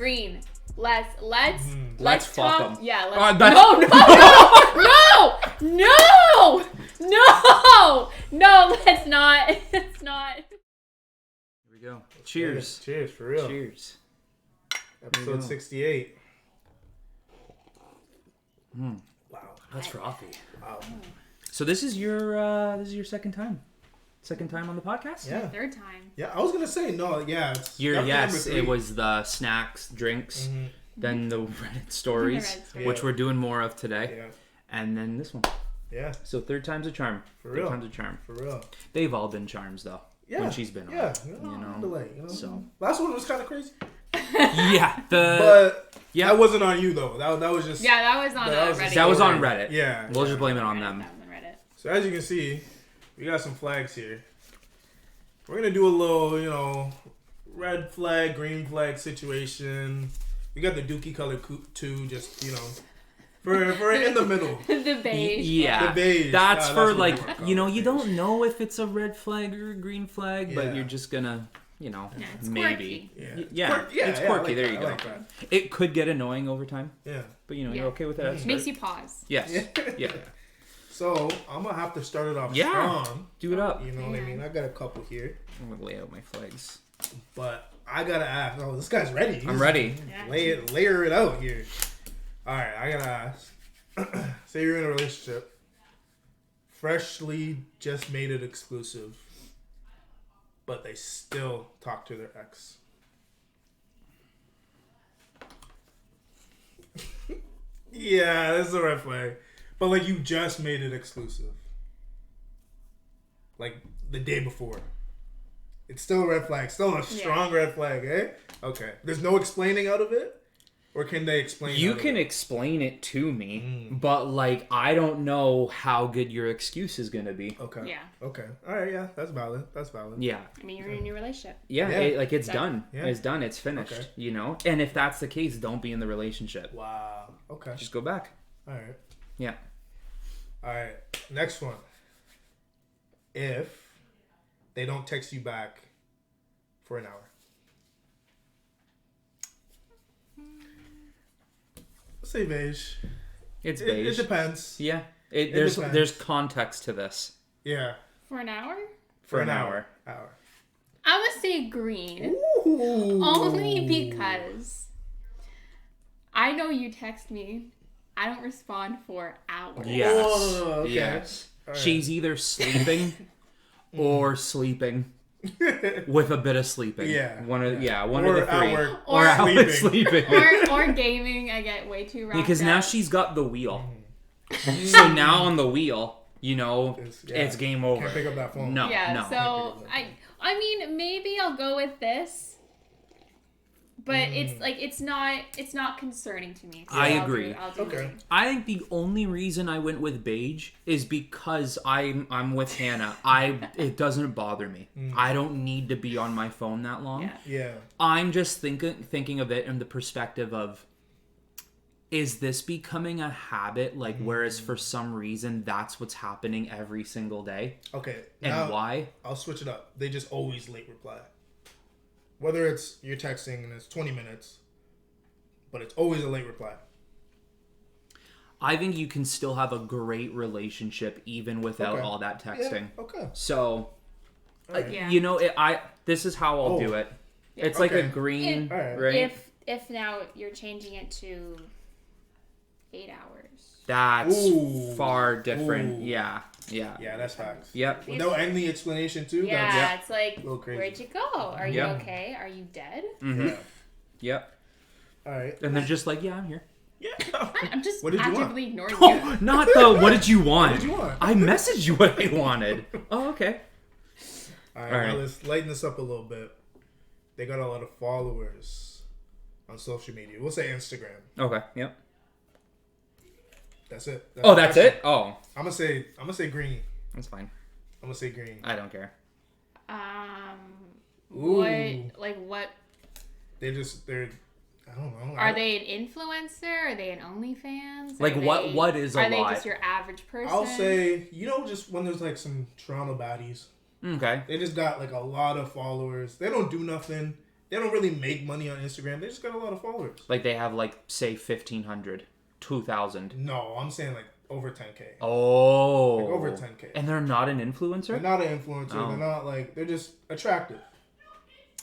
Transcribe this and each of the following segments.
green. Let's fuck talk. 'em. Yeah. No. Let's not. It's not. Here we go. Cheers. Cheers, for real. Cheers. Episode 68. Wow, That's frothy. Wow. So this is your second time. Second time on the podcast? Yeah. Third time. Yeah, I was gonna say no. Yeah, it's Yes, it was the snacks, drinks, then the Reddit stories, which we're doing more of today, Yeah. and then this one. Yeah. So third time's a charm. For real. Third time's a charm. For real. They've all been charms though. Yeah. When she's been on. Yeah. You know. Delay, you know? So. Last one was kind of crazy. Yeah. But that wasn't on you though. That was just. Yeah, that was on Reddit. That was on Reddit. Yeah. We'll just blame it on them. That was on Reddit. So as you can see, we got some flags here. We're gonna do a little, red flag, green flag situation. We got the dookie color too, just for in the middle. The beige. Yeah. The beige. That's for what we call it, you don't know if it's a red flag or a green flag, but Yeah. you're just gonna, it's maybe. quirky. Yeah, it's quirky. There you go. like that. It could get annoying over time, Yeah. but you're okay with it. Makes you pause. Yes. Yeah. So I'm gonna have to start it off Yeah. strong. Do it up. You know what I mean? I got a couple here, I'm gonna lay out my flags. but I gotta ask. Oh, this guy's ready. I'm ready. Yeah. Layer it out here. All right, I gotta ask. Say you're in a relationship, freshly just made it exclusive, but they still talk to their ex. Yeah, this is a red flag. But you just made it exclusive. Like the day before. It's still a red flag. Still a strong red flag, eh? Okay. There's no explaining out of it? Or can they explain You out can of it? explain it to me, but I don't know how good your excuse is gonna be. Okay. Yeah. Okay. All right, yeah. That's valid. Yeah. I mean, you're in a new relationship. Yeah, Yeah. it's done. Yeah. It's done. It's finished. Okay. And if that's the case, don't be in the relationship. Wow. Okay. Just go back. All right. Yeah. All right. Next one. If they don't text you back for an hour. Let's say beige. It's beige. It depends. Yeah. depends. There's context to this. Yeah. For an hour? For an hour. I'm gonna say green. Ooh. Only because I know you text me. I don't respond for hours. Yes. Oh, okay. Yes. All right. She's either sleeping or sleeping with a bit of sleeping. Yeah. One of the Or three. at work. Or out sleeping. sleeping. or gaming. I get way too wrapped Because up. now she's got the wheel. So now on the wheel, it's game over. Can't pick up that phone. No. Yeah. So I mean, maybe I'll go with this. But it's not concerning to me. So I I'll agree. I'll do Okay. green. I think the only reason I went with beige is because I'm with Hannah. It doesn't bother me. I don't need to be on my phone that long. Yeah. Yeah. I'm just thinking of it in the perspective of, is this becoming a habit? Whereas for some reason that's what's happening every single day. Okay. And now, why? I'll switch it up. They just always late reply. Whether it's you're texting and it's 20 minutes, but it's always a late reply. I think you can still have a great relationship even without all that texting. Yeah, okay. So, Alright. Yeah. this is how I'll do it. It's like a Okay. green, Alright. right? If now you're changing it to 8 hours. That's Ooh. far different. Ooh. Yeah. Yeah, that's facts. Yep. Without any explanation too. Yeah, it's like, little crazy. where'd you go? Are you Yep. okay? Are you dead? Mm-hmm. Yeah. Yep. All right. And they're just like, yeah, I'm here. Yeah. I'm just What did you want? actively ignoring you. Oh, not the what did you want? What did you want? I messaged you what I wanted. Oh, okay. All right. Now let's lighten this up a little bit. They got a lot of followers on social media. We'll say Instagram. Okay. Yep. That's it. That's it? Oh, I'm gonna say green. that's fine. I'm gonna say green. I don't care. Ooh. What? They're. I don't know. Are they an influencer? Are they an OnlyFans? Like, what is a Are they lot? just your average person? I'll say just when there's some Toronto baddies. Okay. They just got a lot of followers. They don't do nothing. They don't really make money on Instagram. They just got a lot of followers. Like they have like say 1,500, 2,000. No, I'm saying like over 10K. Oh. Like over 10K. And they're not an influencer? They're not an influencer. Oh. They're not like, they're just attractive.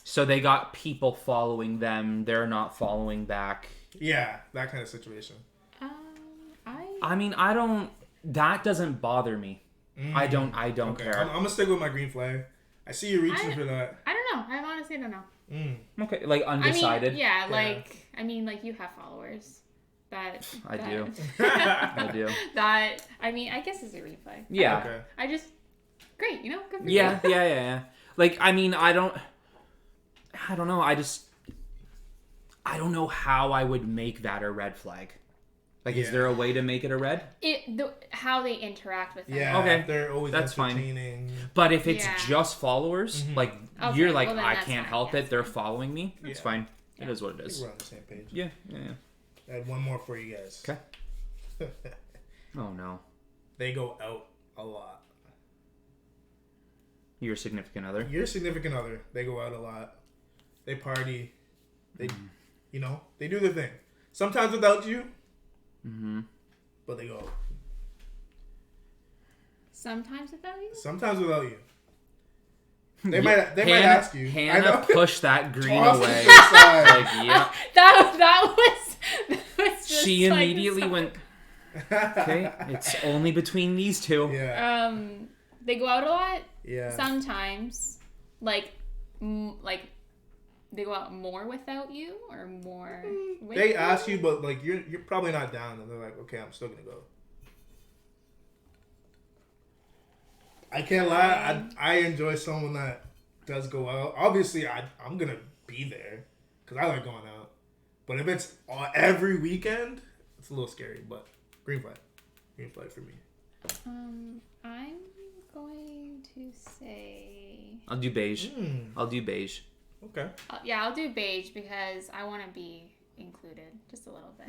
So they got people following them. They're not following back. Yeah, that kind of situation. I mean, that doesn't bother me. I don't Okay. care. I'm gonna stick with my green flag. I see you reaching for that. I don't know. I honestly don't know. Okay, like undecided. I mean, like you have followers. I do. I do. That, I mean, I guess is a green flag. Yeah. Okay. Great, you know? Good for Yeah, you. yeah. Like, I mean, I don't know. I don't know how I would make that a red flag. Like, is there a way to make it a red? How they interact with them. Yeah, okay. They're always That's entertaining. Fine. But if it's just followers, like, Okay, you're like, well, then I that's can't fine, help yes. it. They're following me. It's fine. Yeah. It is what it I think is. we're on the same page. Yeah. I had one more for you guys. Okay. Oh, no. They go out a lot. Your significant other? Your significant other, they go out a lot. They party. They, they do their thing. Sometimes without you. Mm-hmm. But they go out. Sometimes without you? Sometimes without you. They might ask you. Hannah push that green Toss away. it to the side. Like, yeah. That was just She like immediately went, okay, it's only between these two. Yeah. They go out a lot. Yeah. Sometimes, like they go out more without you or more. With They you? ask you, but like you're probably not down, and they're like, okay, I'm still gonna go. I can't lie. I enjoy someone that does go out. Obviously, I'm gonna be there because I like going out. But if it's every weekend, it's a little scary. But green flag for me. I'm going to say. I'll do beige. I'll do beige. Okay. I'll do beige because I want to be included just a little bit.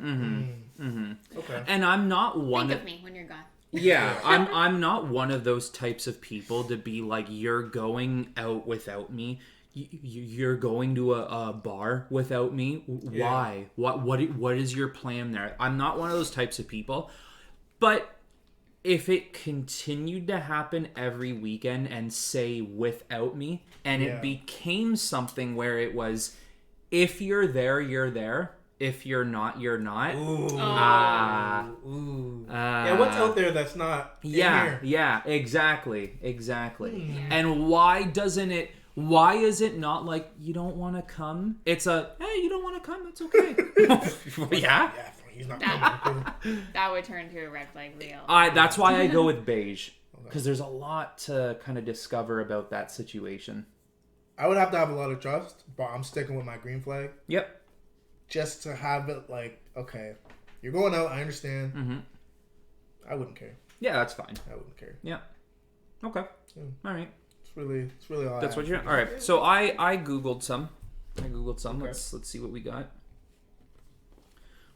Okay. And I'm not one Think of me when you're gone. Yeah, I'm not one of those types of people to be like, you're going out without me. You're going to a bar without me. Why? What is your plan there? I'm not one of those types of people. But if it continued to happen every weekend and say without me, and it became something where it was, if you're there, you're there. If you're not, you're not. Ooh. Yeah, what's out there that's not in here? Yeah, exactly. And why is it not like, you don't want to come? It's a, hey, you don't want to come, it's okay. Yeah? Yeah, he's not coming. That would turn to a red flag real. That's why I go with beige. Because there's a lot to kind of discover about that situation. I would have to have a lot of trust, but I'm sticking with my green flag. Yep. Just to have it like, okay, you're going out, I understand. Mm-hmm. I wouldn't care. Yeah, that's fine. I wouldn't care. Yeah. Okay. All right. It's really all. That's what you're. All right. So I googled some. Okay. Let's see what we got.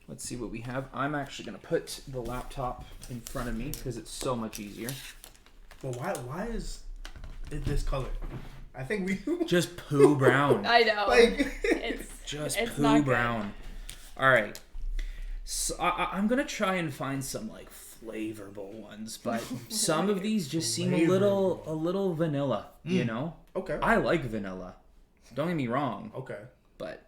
Let's see what we have. I'm actually gonna put the laptop in front of me because it's so much easier. But why is it this color? I think we just poo brown. I know. Like it's poo not brown. All right. So I'm gonna try and find some like flavorful ones, but some of these just seem a little vanilla. You know? Okay. I like vanilla. Don't get me wrong. Okay. But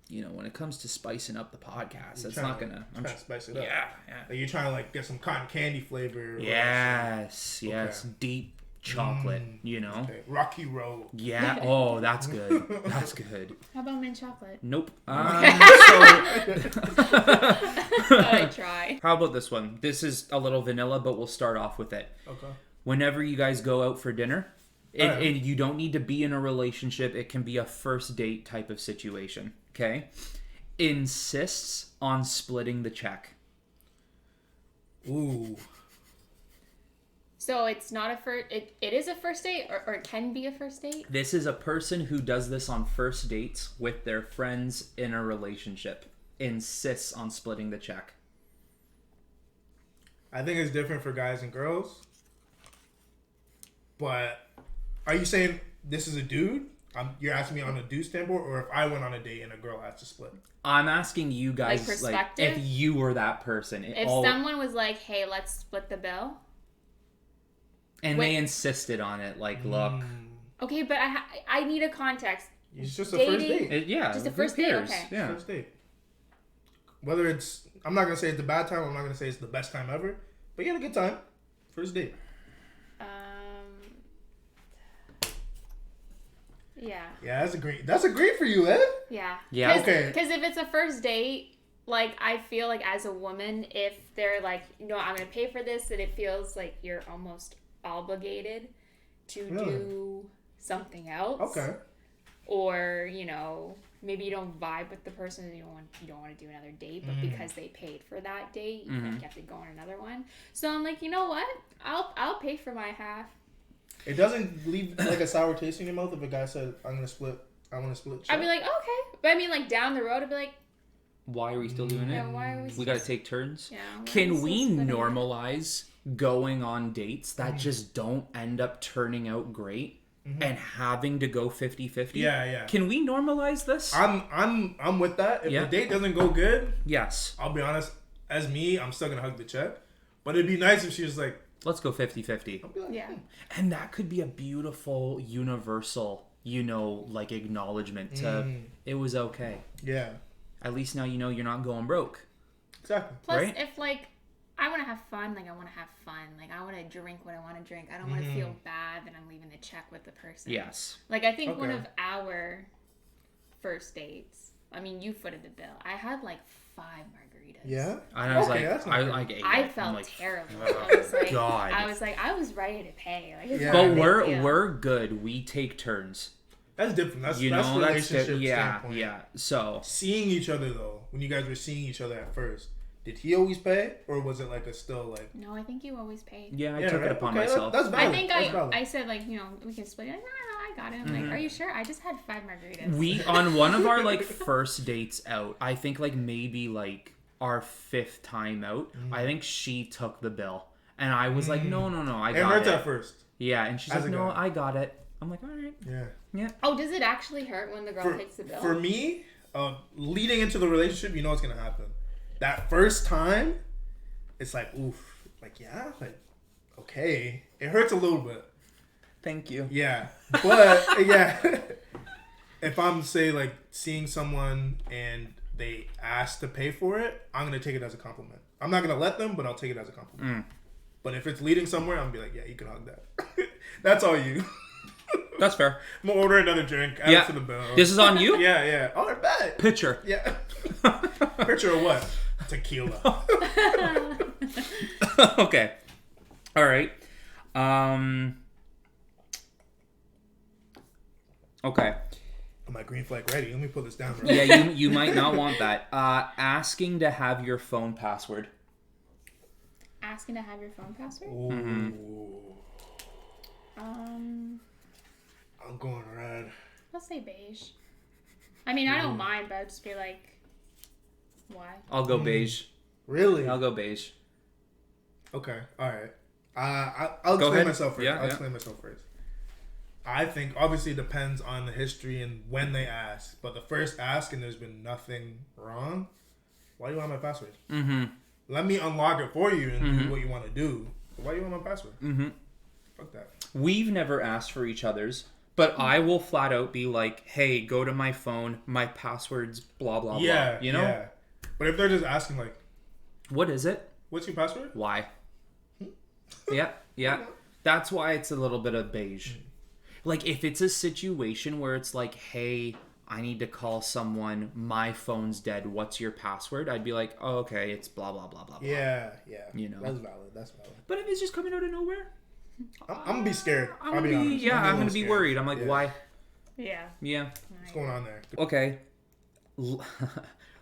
when it comes to spicing up the podcast, that's not gonna. I'm trying to spice it up. Yeah. Like you're trying to like get some cotton candy flavor. Yes. Okay. Deep chocolate. Okay. Rocky Road. Yeah. Oh, that's good. That's good. How about mint chocolate? Nope. I try. How about this one? This is a little vanilla, but we'll start off with it. Okay. Whenever you guys go out for dinner, you don't need to be in a relationship. It can be a first date type of situation. Okay? Insists on splitting the check. Ooh. So it's not a first. It is a first date, or it can be a first date. This is a person who does this on first dates with their friends in a relationship. Insists on splitting the check. I think it's different for guys and girls. But are you saying this is a dude You're asking me on a dude standpoint, or if I went on a date and a girl has to split? I'm asking you guys, like, perspective? if you were that person. If someone was like, hey, let's split the bill. And they insisted on it, like, look. Okay, but I need a context. It's just a first date. Just a first date, okay. Yeah. First date. Whether it's, I'm not going to say it's the bad time, I'm not going to say it's the best time ever, but you had a good time. First date. Yeah. Yeah, that's a great for you, Ed. Yeah. Yeah. Okay. Because if it's a first date, like, I feel like as a woman, if they're like, no, I'm going to pay for this, then it feels like you're almost obligated to do something else. Okay. Or, you know, maybe you don't vibe with the person and you don't want to do another date, but because they paid for that date, you have to go on another one. So I'm like, you know what? I'll pay for my half. It doesn't leave like a sour taste in your mouth if a guy said, I want to split. I'd be like, okay. But I mean, like, down the road, I'd be like, why are we still doing it? yeah, why are We got to take turns? Yeah. Can we normalize going on dates that just don't end up turning out great and having to go 50-50? Yeah. Can we normalize this? I'm with that. If the date doesn't go good, yes. I'll be honest, as me, I'm still gonna hug the check. But it'd be nice if she was like, let's go 50-50. I'll be like, Yeah. And that could be a beautiful universal, you know, like, acknowledgement to it was okay. Yeah. At least now you know you're not going broke. Exactly. Plus, right? if, like, I want to have fun, like, I want to have fun. Like, I want to drink what I want to drink. I don't want to feel bad that I'm leaving the check with the person. Yes. Like, I think one of our first dates, I mean, you footed the bill. I had, like, 5 margaritas. Yeah. And I was that's not I good. ate I it. felt I'm like, terrible. oh, I was like, God. I was ready to pay. Like, it's Yeah. not a But big deal. we're good. We take turns. That's different. That's You know, relationship yeah, standpoint. yeah. So Seeing each other though, when you guys were seeing each other at first, did he always pay, or was it like a still like? No, I think you always paid. yeah, I took it upon Okay, myself. That's valid. I think That's valid. I said, like, you know, we can split it. Like, no, I got it. I'm like, are you sure? I just had 5 margaritas. We on one of our like first dates out, I think like maybe like our 5th time out, I think she took the bill, and I was like, no, I It got hurts it. at first. Yeah, and she's As like, a no, guy. I got it. I'm like, all right. Yeah. Oh, does it actually hurt when the girl takes the bill? For me, leading into the relationship, you know what's gonna happen. That first time, it's like, oof, like, yeah, like, okay, it hurts a little bit. Thank you. Yeah, but yeah, if I'm say like seeing someone and they ask to pay for it, I'm gonna take it as a compliment. I'm not gonna let them, but I'll take it as a compliment. But if it's leading somewhere, I'm gonna be like, yeah, you can hug that. That's all you. That's fair. I'm gonna order another drink. Add it to the bill. This is on you? Yeah. Oh, I bet. Pitcher. Yeah. Picture of what? Tequila. Okay. All right. Okay. My green flag ready. Let me put this down. Bro. Yeah, you might not want that. Asking to have your phone password. Asking to have your phone password? Ooh. I'm going red. Let's say beige. I mean, I don't mind, but I'd just be like, why? I'll go beige. Really? I'll go beige. Okay. All right. I'll Go explain ahead. myself first. Yeah, I'll explain myself first. I think obviously it depends on the history and when they ask. But the first ask and there's been nothing wrong. Why do you want my password? Mm-hmm. Let me unlock it for you and do what you want to do. But why do you want my password? Mm-hmm. Fuck that. We've never asked for each other's, but I will flat out be like, hey, go to my phone. My password's blah, blah, blah. You know? Yeah. But if they're just asking like, What is it? what's your password? Why? Yeah. That's why it's a little bit of beige. Like, if it's a situation where it's like, hey, I need to call someone, my phone's dead, what's your password? I'd be like, oh, okay, it's blah, blah, blah, blah, blah. Yeah. You know. That's valid. But if it's just coming out of nowhere, I'm gonna be scared. I'm I'll gonna be honest. Yeah, I'm a gonna little be scared. worried. I'm like, Yeah. why? Yeah. Yeah. What's going on there? Okay.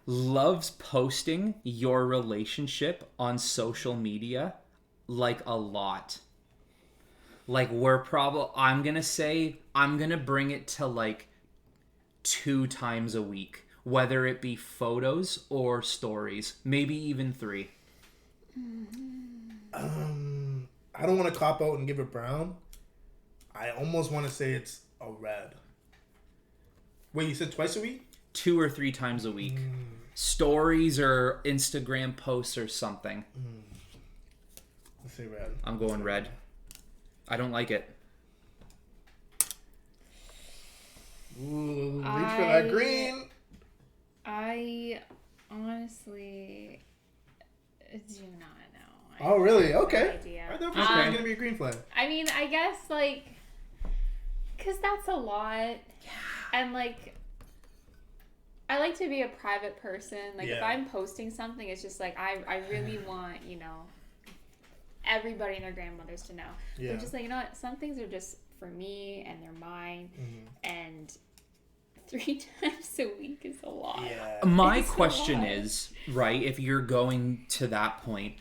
Loves posting your relationship on social media like a lot. Like I'm gonna bring it to like 2 times a week, whether it be photos or stories, maybe even 3. I don't want to cop out and give it brown. I almost want to say it's a red. Wait, you said twice a week? 2 or 3 times a week. Stories or Instagram posts or something. Let's say red. I'm going red. I don't like it. Ooh, reach for that green. I honestly do not know. Oh, really? Okay. No idea. I thought it was going to be a green flag. I mean, I guess, like, because that's a lot. And, like, I like to be a private person. Like, if I'm posting something, it's just, like, I really want, you know, everybody and their grandmothers to know. Yeah. But just, like, you know what? Some things are just for me and they're mine. And 3 times a week is a lot. Yeah. My question is, right, if you're going to that point,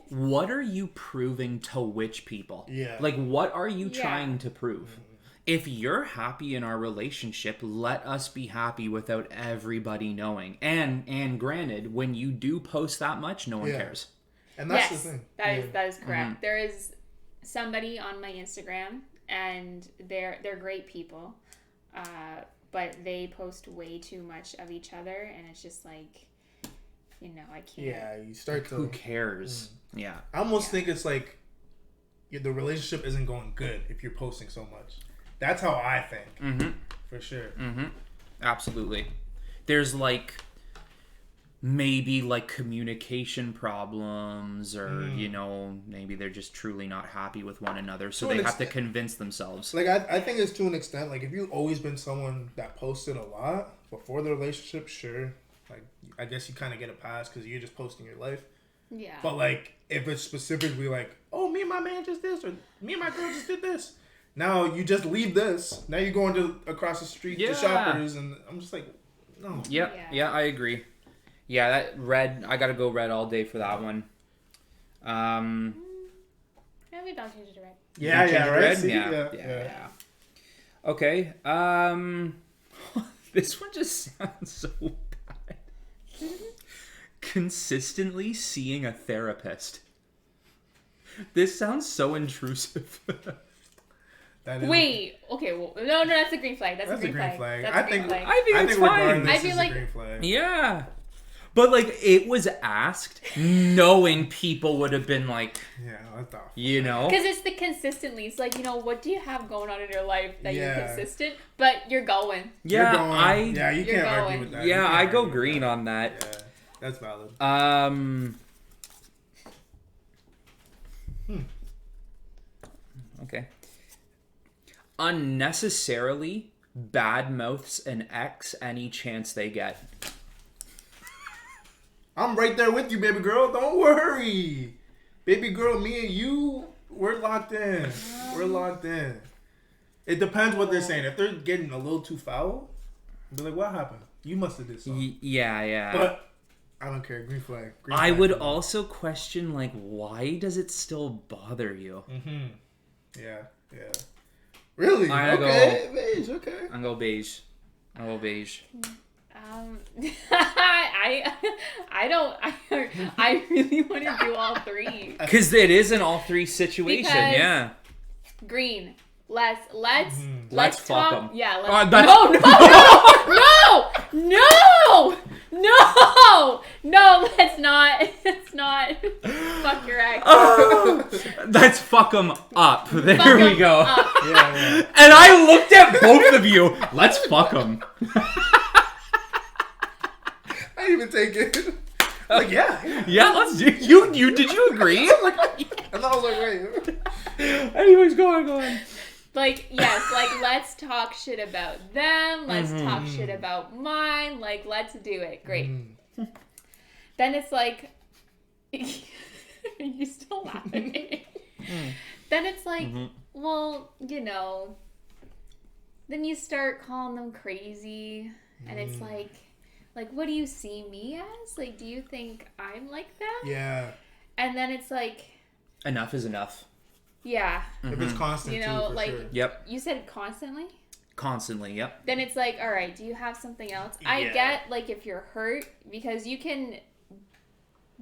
what are you proving to which people? Yeah. Like, what are you trying to prove? If you're happy in our relationship, let us be happy without everybody knowing. And granted, when you do post that much, no one cares. And that's the thing. That is correct. There is somebody on my Instagram, and they're great people, but they post way too much of each other, and it's just like, you know, I can't. Yeah, you start to. Who cares? Yeah. I almost think it's like the relationship isn't going good if you're posting so much. That's how I think. For sure. Absolutely. There's like maybe like communication problems, or you know, maybe they're just truly not happy with one another, so they have to convince themselves. Like I think it's to an extent. Like if you've always been someone that posted a lot before the relationship, sure. Like I guess you kind of get a pass because you're just posting your life. Yeah. But like if it's specifically like, oh, me and my man just this, or me and my girl just did this. Now you just leave this. Now you're going to across the street to Shoppers, and I'm just like, no. Yeah, I agree. Yeah, that red. I gotta go red all day for that one. Maybe I'll change it to red. Yeah, right. Red? Yeah. Okay. This one just sounds so bad. Consistently seeing a therapist. This sounds so intrusive. Wait. Okay. Well, no. That's a green flag. That's a green flag. I think it's fine. I feel like a green flag. Yeah. But like it was asked, knowing people would have been like, what the you know, because it's the consistently. It's like, you know, what do you have going on in your life that you're consistent, but you're going. Yeah, you can't argue with that. Yeah, I go green on that. Yeah, that's valid. Okay. Unnecessarily bad mouths an ex any chance they get. I'm right there with you, baby girl. Don't worry. Baby girl, me and you, we're locked in. We're locked in. It depends what they're saying. If they're getting a little too foul, be like, what happened? You must have did something. Yeah. But I don't care. Green flag. I would also question, like, why does it still bother you? Yeah. Really? Okay, beige. Okay. I'll go beige. I really want to do all 3. Because it is an all 3 situation. Yeah. Green. Let's fuck them. Yeah. No. Let's not. Fuck your ex. Let's fuck them up. There we go. Yeah. And I looked at both of you. Let's fuck them. I didn't even take it. Like, yeah. Let's do. You did you agree? And I was like, wait. Anyways, go on. Like, yes, like, let's talk shit about them. Let's talk shit about mine. Like, let's do it. Great. Then it's like, you still laughing. Then it's like, well, you know, then you start calling them crazy. And it's like, what do you see me as? Like, do you think I'm like that? Yeah. And then it's like, enough is enough. Yeah. If it's constant, you know, too, like, sure. Yep. You said constantly? Constantly, yep. Then it's like, all right, do you have something else? I get, like, if you're hurt, because you can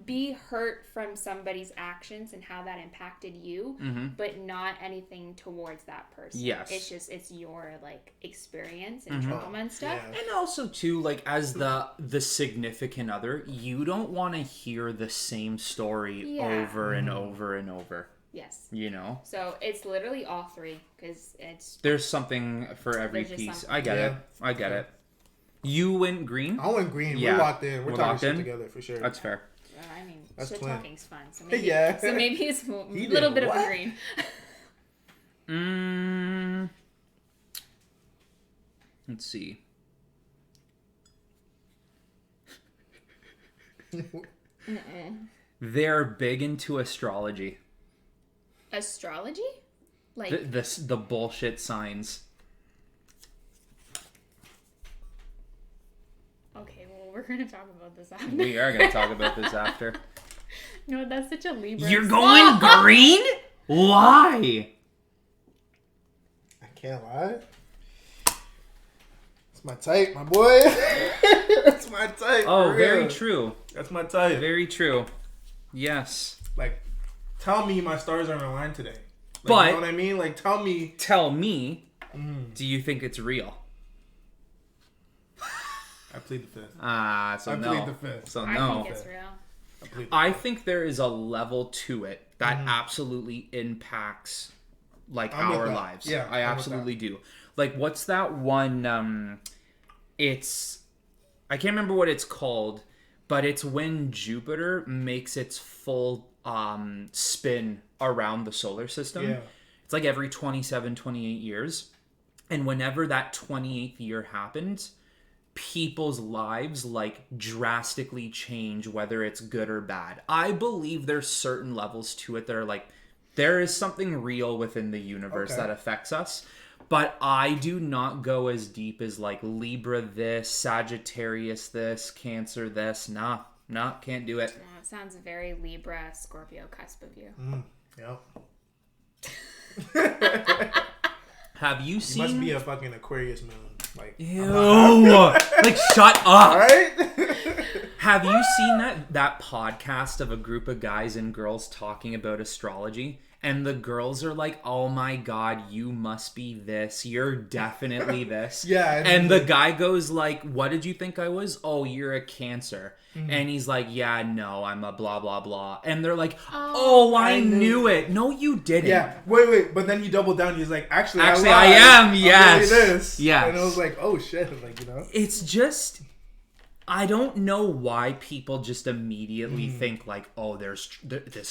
be hurt from somebody's actions and how that impacted you, but not anything towards that person. Yes. It's just, it's your, like, experience and trauma and stuff. Yeah. And also, too, like, as the significant other, you don't want to hear the same story over and over and over. Yes. You know? So it's literally all three, because there's something for every piece. I get it. I get it. You went green? I went green. Yeah. We're locked in. We're talking locked shit in? together for sure. That's fair. I mean, That's shit twin. talking's fun. So maybe, Yeah. so maybe it's a little bit of a green. Let's see. They're big into astrology. Astrology? Like The bullshit signs. Okay, well, we're gonna talk about this after. We are gonna talk about this after. No, that's such a Libra. You're going green? Why? I can't lie. It's my type, my boy. It's my type. Oh, very true. That's my type. Very true. Yes. Like, tell me my stars aren't aligned today. Like, But you know what I mean? Like, tell me. Do you think it's real? I plead the fifth. So I no. plead the fifth. So I no. think it's real. I think there is a level to it that absolutely impacts like our lives. Yeah, I absolutely do. Like, what's that one? It's I can't remember what it's called, but it's when Jupiter makes its full spin around the solar system. Yeah. It's like every 27, 28 years. And whenever that 28th year happens, people's lives like drastically change, whether it's good or bad. I believe there's certain levels to it that are like, there is something real within the universe that affects us. But I do not go as deep as like Libra this, Sagittarius this, Cancer this. Nah, can't do it. It sounds very Libra, Scorpio cusp of you. Yep. Have you seen? You must be a fucking Aquarius moon. Like, ew. Like, shut up. All right. Have you seen that podcast of a group of guys and girls talking about astrology? And the girls are like, oh my God, you must be this. You're definitely this. Yeah. And the guy goes like, what did you think I was? Oh, you're a Cancer. And he's like, yeah, no, I'm a blah, blah, blah. And they're like, oh, I knew it. No, you didn't. Yeah. Wait. But then you double down. He's like, actually, I lied. am. Yes. I'm really this. Yes. And I was like, oh shit. Like, you know. It's just, I don't know why people just immediately think like, oh, this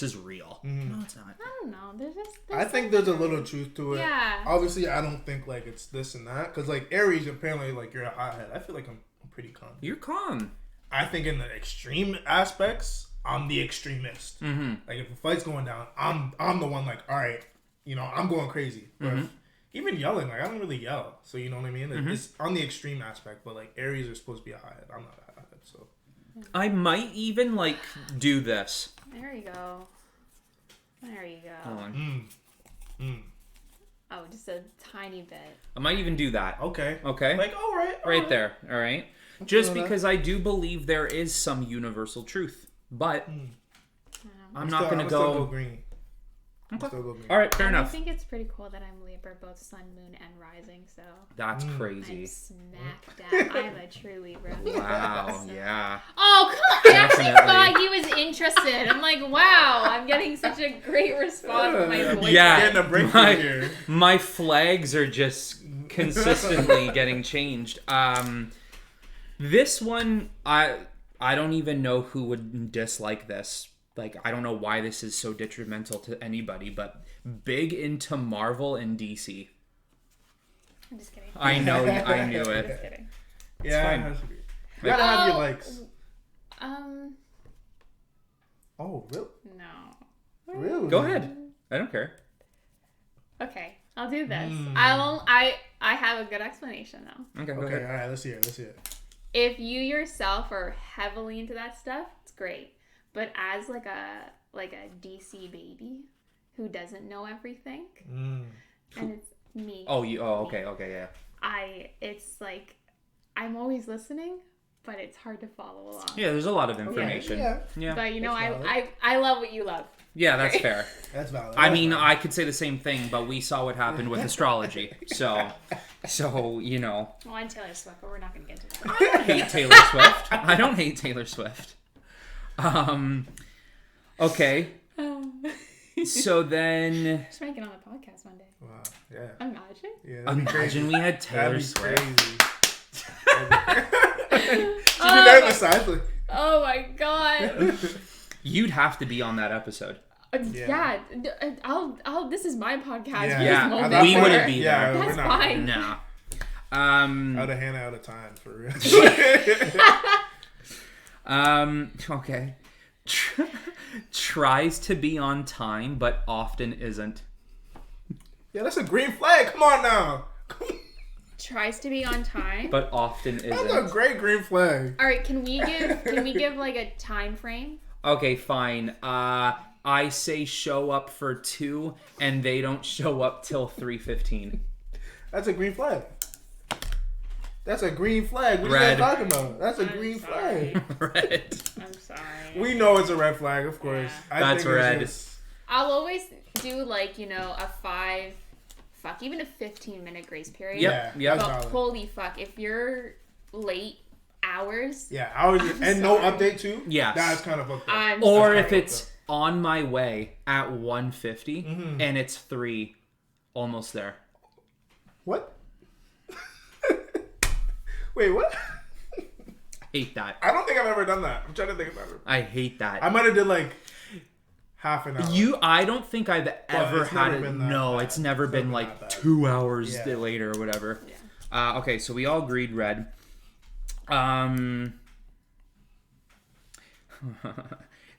is real. No, it's not. I don't know. There's I think there's a little truth to it. Yeah. Obviously, I don't think like it's this and that. Because like Aries, apparently, like you're a hothead. I feel like I'm pretty calm. You're calm. I think in the extreme aspects, I'm the extremist. Like if a fight's going down, I'm the one like, all right, you know, I'm going crazy. But even yelling, like I don't really yell. So you know what I mean? It's on the extreme aspect, but like Aries are supposed to be a hothead. I'm not a hothead, so. I might even like do this. There you go. There you go. Hold on. Oh, just a tiny bit. I might even do that. Okay. Like, all right. right there. All right. Just because I do believe there is some universal truth, but I'm not gonna Still go green. Okay. Still go green. All right, fair I enough. think it's pretty cool that I'm Libra, both sun, moon, and rising. So That's I'm crazy. smack dab. I'm a true Libra. Wow. Yeah. Oh, come on. I actually Definitely. thought he was interested. I'm like, wow, I'm getting such a great response from my boyfriend. Yeah. Getting a breakthrough here. My flags are just consistently getting changed. This one, I don't even know who would dislike this. Like, I don't know why this is so detrimental to anybody, but big into Marvel and DC. I'm just kidding. I know, I knew I'm it. just kidding. Yeah, fine. it has to be. You gotta have your likes. Oh, really? No. Really? Go ahead. I don't care. Okay, I'll do this. I have a good explanation though. Okay, go Okay, ahead. all right, let's hear it. If you yourself are heavily into that stuff, it's great. But as like a DC baby who doesn't know everything, and it's me. Oh, okay, yeah. It's like I'm always listening, but it's hard to follow along. Yeah, there's a lot of information. Yeah. But you know, That's I love what you love. Yeah, that's fair. That's valid. I mean, I could say the same thing, but we saw what happened with astrology. So you know. Well, I'm Taylor Swift, but we're not going to get into that. I don't hate Taylor Swift. I don't hate Taylor Swift. Okay. So then... Just make it on the podcast one day. Wow. Yeah. Imagine. Yeah. Imagine we had Taylor That'd be Swift. crazy. She'd be there in the side. Like, Oh my god. You'd have to be on that episode. Yeah. I'll. This is my podcast. Yeah. For this moment. We wouldn't be Yeah, there. That's we're not. fine. No. Out of Hannah, out of time, for real. Okay. Tries to be on time, but often isn't. Yeah, that's a green flag. Come on now. Tries to be on time. But often That's a isn't. great green flag. All right. Can we give like a time frame? Okay, fine. I say show up for 2, and they don't show up till 3:15. That's a green flag. That's a green flag. What are Red. you guys talking about? That's a green sorry. flag. Red. I'm sorry. We know it's a red flag, of course. Yeah. That's think it's red. just- I'll always do like, you know, even a 15-minute grace period. Yep. Yeah, But that's valid. holy fuck, if you're late hours, Yeah, hours and no sorry. update too. Yes. That's kind of fucked up. I'm Or sorry. if it's on my way at 1:50 and it's 3, almost there. What? Wait, what? Hate that. I don't think I've ever done that. I'm trying to think about it. I hate that. I might have did like half an hour. I don't think I've ever it's had never it. been that No, bad. it's never It's been never like that bad. 2 hours Yeah. later or whatever. Yeah. Okay, so we all agreed red.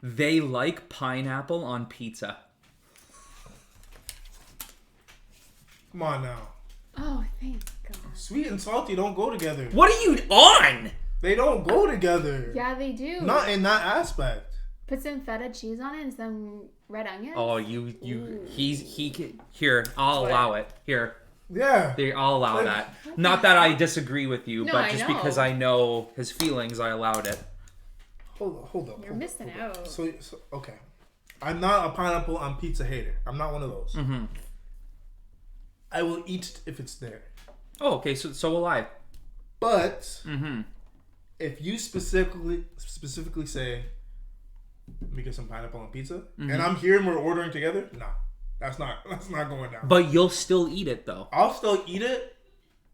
They like pineapple on pizza. Come on now. Oh, thank God. Sweet and salty don't go together. What are you on? They don't go together. Yeah, they do. Not in that aspect. Put some feta cheese on it and some red onions. Oh, here. I'll What? allow it. Here, Yeah. I'll allow that. Not that I disagree with you, No, but I just know. because I know his feelings, I allowed it. Hold up. You're missing out. So, okay. I'm not a pineapple on pizza hater. I'm not one of those. Mm-hmm. I will eat if it's there. Oh, okay. So will I. But Mm-hmm. if you specifically say, "Let me get some pineapple on pizza," and I'm here and we're ordering together, nah, that's not going down. But you'll still eat it though. I'll still eat it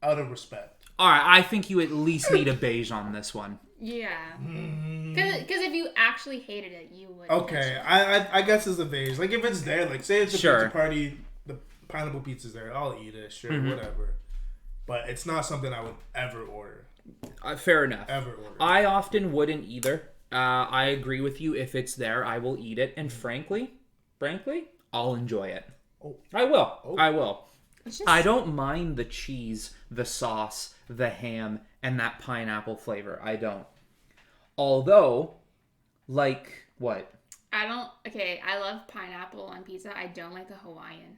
out of respect. All right. I think you at least need a beige on this one. Yeah. Because if you actually hated it, you would. Okay, I guess it's a beige. Like if it's there, like say it's a Sure. pizza party, the pineapple pizza's there, I'll eat it, sure, whatever. But it's not something I would ever order. Fair enough. Ever order. I often wouldn't either. I agree with you. If it's there, I will eat it, and frankly, I'll enjoy it. Oh. I will. Oh. I will. It's just, I don't mind the cheese, the sauce, the ham, and that pineapple flavor. I don't. Although, like, what? Okay, I love pineapple on pizza. I don't like the Hawaiian.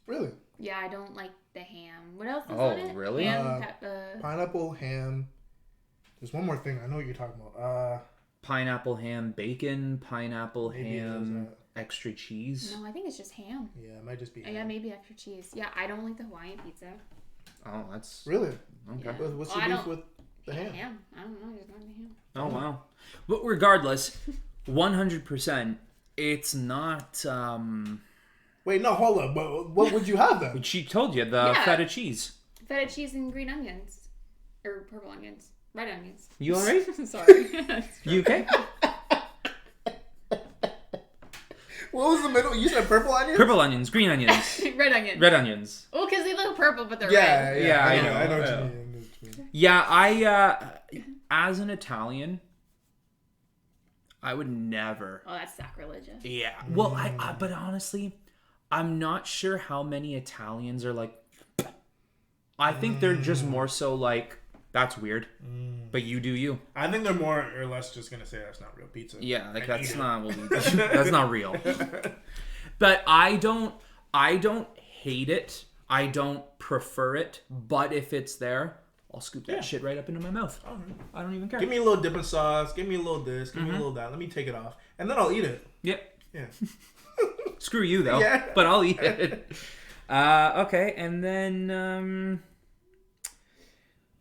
Really? Yeah, I don't like the ham. What else is Oh, on it? really? Ham, Pineapple, ham. There's one more thing. I know what you're talking about. Pineapple ham, bacon, pineapple Maybe it ham, is extra cheese. No, I think it's just ham. Yeah, it might just be. Yeah, ham. maybe extra cheese. Yeah, I don't like the Hawaiian pizza. Oh, that's Really? okay. Yeah. What's Well, I the beef don't- with the ham? I don't know. I just don't like the ham. Oh wow. But regardless, 100%, it's not. Wait, no, hold up. What would you have then? She told you the Yeah. feta cheese. Feta cheese and green onions. Or purple onions. Red onions. You alright? Sorry. You okay? What was the middle? You said purple onion? Purple onions, green onions, Red onions. red onions. Well, because they look purple, but they're Yeah, red. Yeah, I I know know, what I you know. mean. I know what you mean. Yeah, I as an Italian, I would never. Oh, that's sacrilegious. Yeah. Well, but honestly, I'm not sure how many Italians are like. I think they're just more so like, that's weird, but you do you. I think they're more or less just gonna say that's not real pizza. Yeah, like And that's eat it. not that's not real. But I don't hate it. I don't prefer it. But if it's there, I'll scoop that shit right up into my mouth. All right. I don't even care. Give me a little dipping sauce. Give me a little this. Give me a little that. Let me take it off, and then I'll eat it. Yep. Yeah. Screw you though. Yeah. But I'll eat it. Okay, and then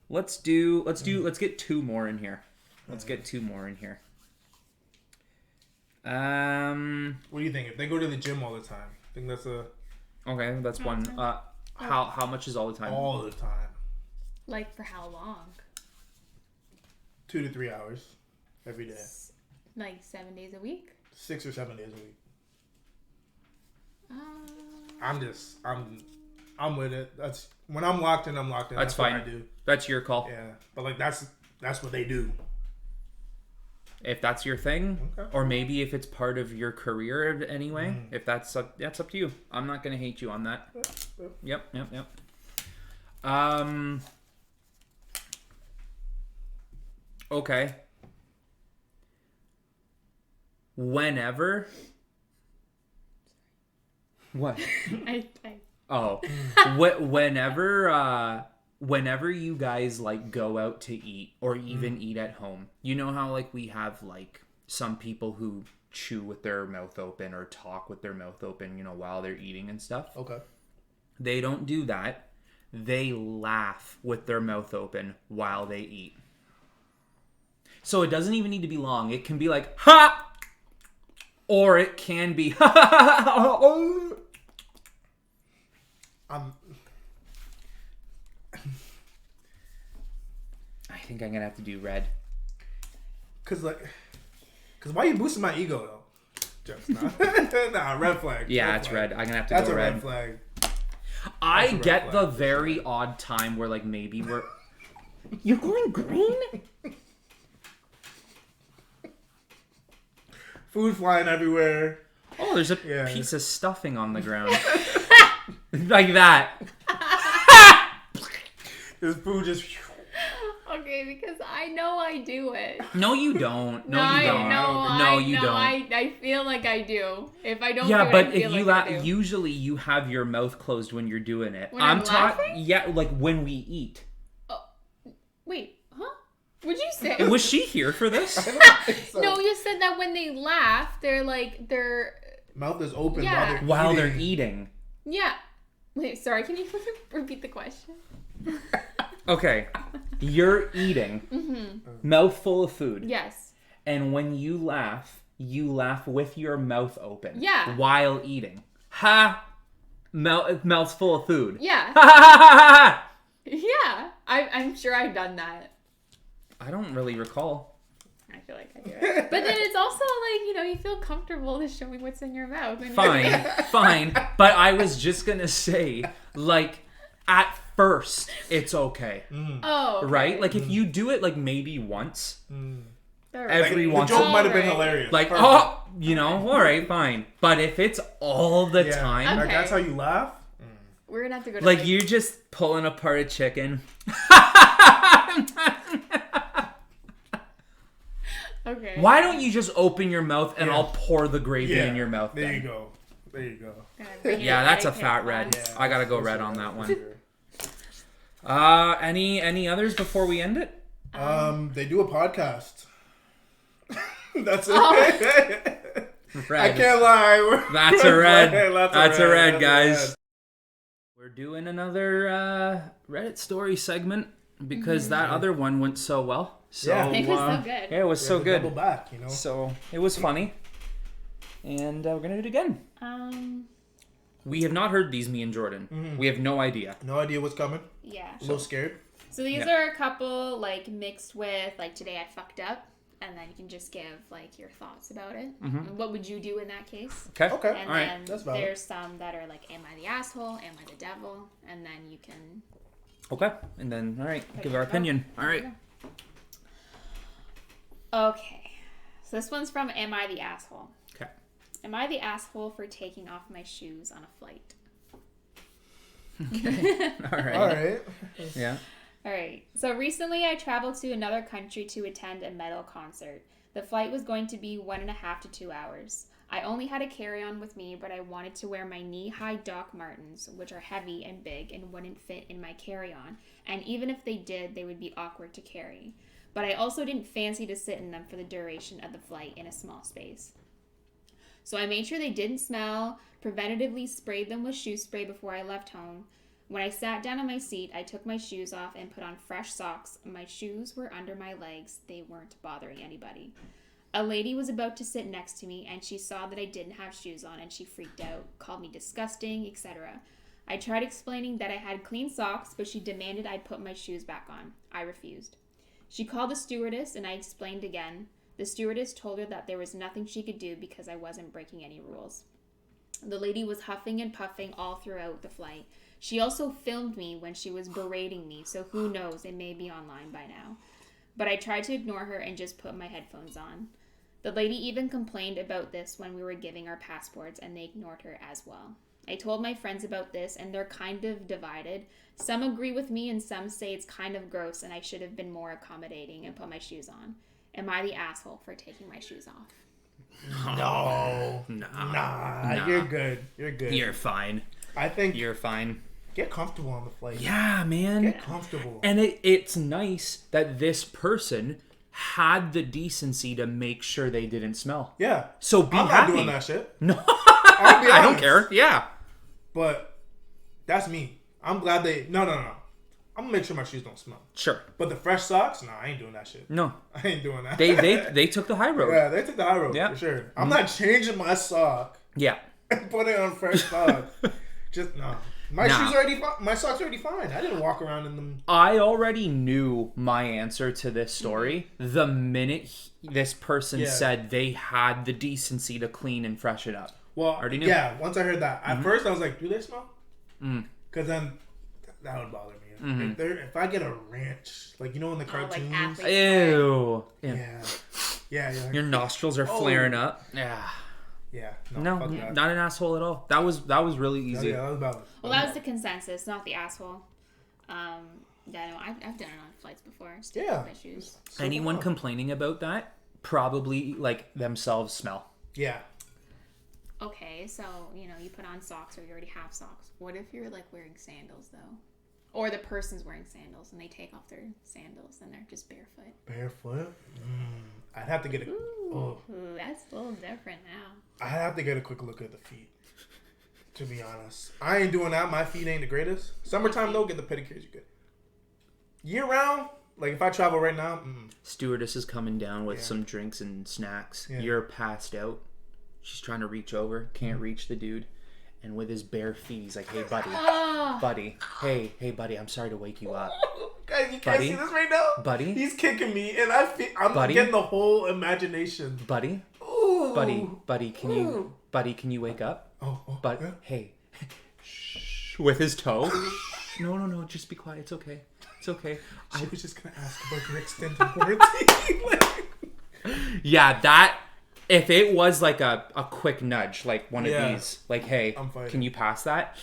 let's get 2 more in here. Let's get 2 more in here. What do you think? If they go to the gym all the time, I think that's a Okay, that's one. How much is all the time? all the time. Like for how long? 2 to 3 hours every day. Like 7 days a week? 6 or 7 days a week. I'm with it. That's when I'm locked in. I'm locked in. That's fine. What I do. That's your call. Yeah, but like that's what they do. If that's your thing, Okay. or maybe if it's part of your career anyway, if that's up to you. I'm not gonna hate you on that. Yep. Okay. Whenever. What? Oh, whenever you guys like go out to eat or even eat at home, you know how like we have like some people who chew with their mouth open or talk with their mouth open, while they're eating and stuff. Okay. They don't do that. They laugh with their mouth open while they eat. So it doesn't even need to be long. It can be like ha, or it can be ha. I think I'm gonna have to do red. Cause why are you boosting my ego though? Just nah, red flag. Yeah, red it's flag. red. I'm gonna have to That's go a red. red flag. I red get flag. the very odd time where like maybe we're. You're going green? Food flying everywhere. Oh, there's a Yeah. piece of stuffing on the ground. Like that. This food just. Okay, because I know I do it. No, you don't. No, I you don't. know, No, I you know, don't. I feel like I do. If I don't Yeah, do it, but I feel if you like I do. usually you have your mouth closed when you're doing it. When I'm laughing? Yeah, like when we eat. Wait, huh? What'd you say? Was she here for this? So, No, you said that when they laugh, they're mouth is open Yeah. While they're eating. eating. yeah. Wait, sorry, can you repeat the question? Okay. You're eating. Mouth full of food. Yes. And when you laugh with your mouth open. Yeah. While eating. Ha! Mouth's full of food. Yeah. Ha ha ha ha ha! Yeah. I'm sure I've done that. I don't really recall. I feel like I do it. But then it's also like, you feel comfortable to showing what's in your mouth. And Fine. But I was just gonna say, like, at first, it's okay. Oh. Okay. Right? Like, if you do it, like, maybe once. All Every The once joke in- might have been Alright. hilarious. Like, Perfect. alright, fine. But if it's all the Yeah. time, Like, that's how you laugh. We're gonna have to go to like, you're just pulling apart a chicken. Okay. Why don't you just open your mouth and Yeah. I'll pour the gravy Yeah. in your mouth There then? you go. There you go. Yeah, that's a Etiquette fat red. class. I gotta go That's red a on red that for one. sure. Any others before we end it? They do a podcast. That's it. Red. I can't lie. That's a red. That's a red, guys. We're doing another Reddit story segment because that other one went so well. So, Yeah. It was so good. Yeah, it was so good. Double back, So it was funny. And we're going to do it again. We have not heard these, me and Jordan. We have no idea. No idea what's coming. Yeah. A little scared. So these are a couple like mixed with like today I fucked up, and then you can just give like your thoughts about it. And what would you do in that case? Okay. Okay. And All right. then That's valid. there's some that are like, am I the asshole? Am I the devil? And then you can. Okay. And then, all right, give our opinion. All right. Okay. So this one's from Am I the Asshole? Okay. Am I the asshole for taking off my shoes on a flight? All right. All right. Yeah. All right. So recently I traveled to another country to attend a metal concert. The flight was going to be 1.5 to 2 hours. I only had a carry-on with me, but I wanted to wear my knee-high Doc Martens, which are heavy and big and wouldn't fit in my carry-on. And even if they did, they would be awkward to carry. But I also didn't fancy to sit in them for the duration of the flight in a small space. So I made sure they didn't smell, preventatively sprayed them with shoe spray before I left home. When I sat down on my seat, I took my shoes off and put on fresh socks. My shoes were under my legs. They weren't bothering anybody. A lady was about to sit next to me, and she saw that I didn't have shoes on, and she freaked out, called me disgusting, etc. I tried explaining that I had clean socks, but she demanded I put my shoes back on. I refused. She called the stewardess, and I explained again. The stewardess told her that there was nothing she could do because I wasn't breaking any rules. The lady was huffing and puffing all throughout the flight. She also filmed me when she was berating me, so who knows, it may be online by now. But I tried to ignore her and just put my headphones on. The lady even complained about this when we were giving our passports, and they ignored her as well. I told my friends about this, and they're kind of divided. Some agree with me, and some say it's kind of gross, and I should have been more accommodating and put my shoes on. Am I the asshole for taking my shoes off? No. Nah. You're good. You're good. You're fine. I think You're fine. get comfortable on the flight. Yeah, man. Get comfortable. And it's nice that this person had the decency to make sure they didn't smell. Yeah. So be I'm happy. not doing that shit. No. I'll be I don't honest. care. Yeah. But that's me. I'm glad they... No. I'm going to make sure my shoes don't smell. Sure. But the fresh socks? Nah, I ain't doing that shit. No. I ain't doing that. They took the high road. Yeah, they took the high road Yeah. for sure. I'm not changing my sock Yeah. and putting on fresh socks. Just, no. My Nah. shoes already fine. My socks already fine. I didn't walk around in them. I already knew my answer to this story the minute this person said they had the decency to clean and freshen up. Well, Already knew. yeah, once I heard that. At first, I was like, do they smell? Because then that would bother me. If I get a ranch, like, you know in the cartoons? athletes. Ew. Yeah. Your nostrils are flaring up. Yeah. Yeah. No, fuck that. not an asshole at all. That was really easy. Yeah, that was valid. Well, that was the consensus, not the asshole. Yeah, no, I've done it on flights before. Just taking Yeah. my shoes. So Anyone fun. complaining about that probably like themselves smell. Yeah. Okay, so, you put on socks or you already have socks. What if you're, like, wearing sandals, though? Or the person's wearing sandals and they take off their sandals and they're just barefoot. Barefoot? I'd have to get a... Ooh, that's a little different now. I'd have to get a quick look at the feet. To be honest. I ain't doing that. My feet ain't the greatest. Summertime, though, get the pedicures, you good. Year round, like if I travel right now, Stewardess is coming down with some drinks and snacks. Yeah. You're passed out. She's trying to reach over, can't reach the dude. And with his bare feet, he's like, hey, buddy. Buddy. Hey, buddy, I'm sorry to wake you up. Guys, you can't Buddy? see this right now? Buddy? He's kicking me, and I'm Buddy? getting the whole imagination. Buddy? Ooh. Buddy, can you wake up? Oh, But, yeah. hey. Shh. With his toe. No, just be quiet. It's okay. It's okay. I was just going to ask about the extended warranty. Yeah, that... If it was like a quick nudge, like one of these, like, hey, I'm fighting. can you pass that?